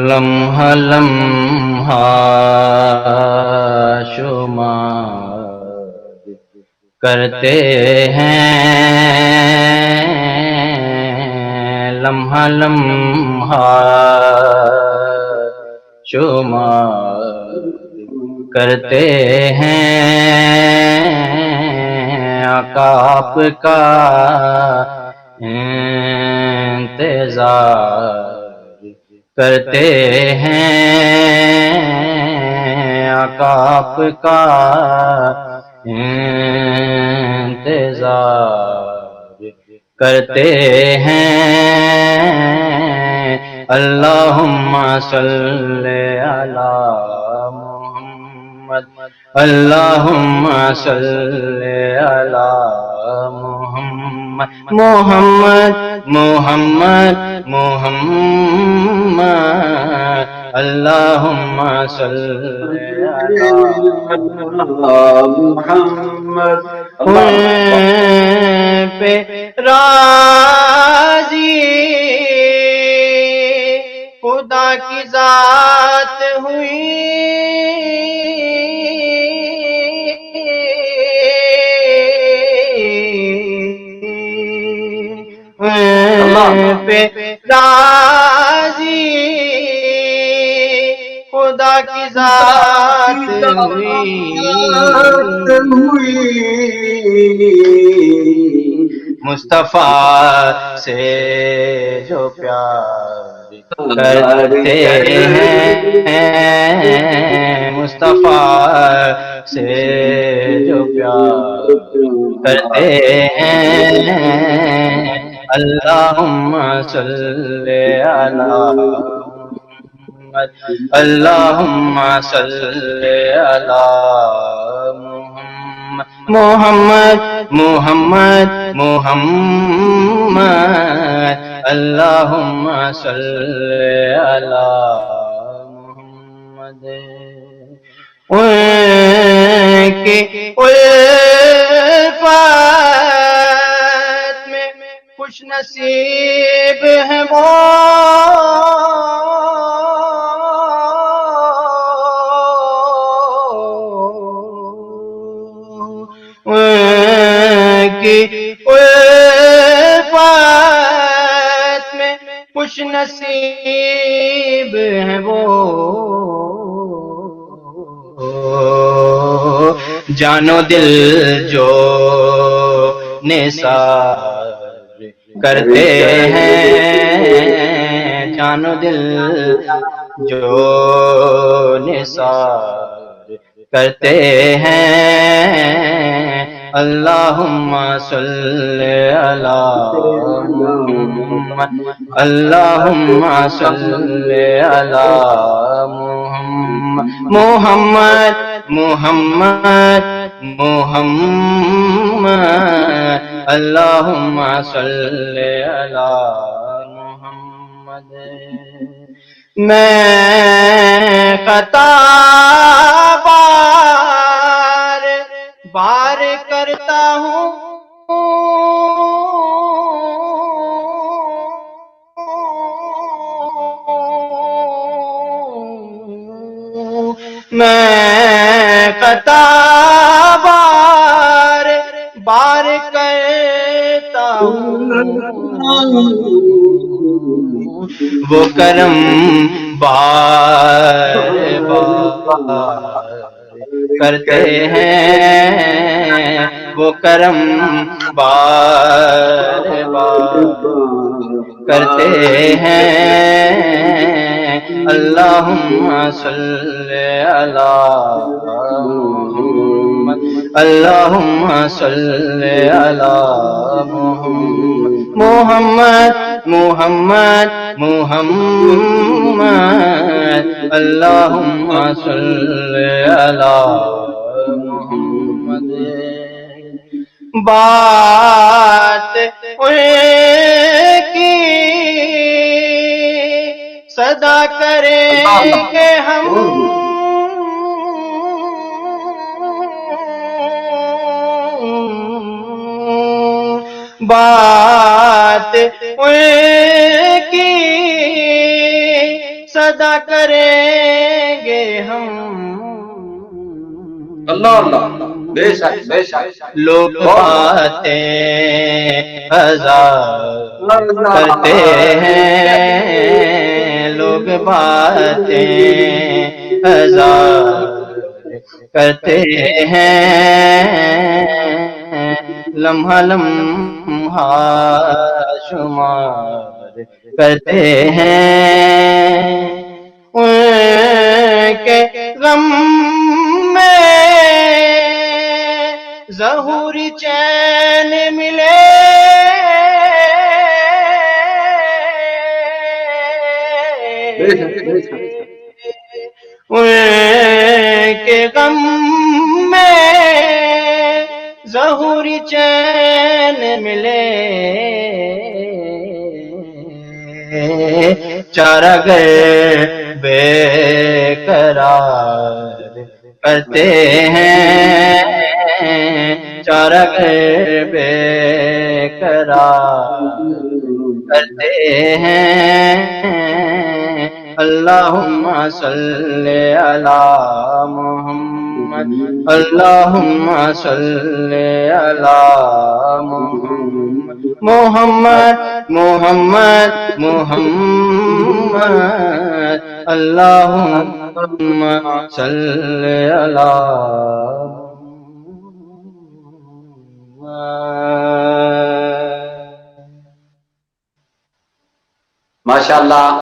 لمحہ لمحہ شمار کرتے ہیں، لمحہ لمحہ شمار کرتے ہیں، آقا آپ کا انتظار کرتے ہیں، آقا آپ کا انتظار کرتے ہیں۔ اللہم صلی علی محمد، اللہم صلی علی محمد، محمد محمد محمد، اللہم صلی علی محمد پہ راضی خدا کی ذات ہوئی، پہ راضی خدا کی ذات ہوئی، مصطفیٰ سے جو پیار کرتے ہیں، مصطفیٰ سے جو پیار کرتے ہیں، اللہم صلی علی محمد، اللہم صلی علی محمد، محمد محمد، اللہم صلی علی محمد۔ ان کی الفت میں خوش نصیب ہیں وہ، کی الفت میں خوش نصیب ہیں وہ، جان و دل جو نثار کرتے ہیں، جان و دل جو نثار کرتے ہیں، اللہم صلی علی محمد، اللہم صلی علی محمد، محمد محمد محمد، اللہم صلی علی محمد۔ میں خطا بار بار کرتا ہوں، میں خطا بار بار کرتا ہوں، وہ کرم بار بار کرتے ہیں، وہ کرم بار بار کرتے ہیں، اللہم صلی علی محمد، اللہم صلی علی محمد، محمد محمد محمد، اللہم صلی علی محمد۔ بات ان کی صدا کریں کہ ہم، بات ان کی ادا کریں گے ہم اللہ اللہ بے شک بے شک لوگ باتیں ہزار کرتے ہیں لوگ باتیں ہزار کرتے ہیں لمحہ لمحہ شمار کرتے ہیں ان کے غم میں ظہوری چین ملے ان کے غم میں ظہوری چین ملے چارہ گر بے قرار کرتے ہیں چارہ گر بے قرار کرتے ہیں اللہم صلی علی محمد اللہم صلی علی محمد محمد محمد محمد اللہم صلی علی ماشاءاللہ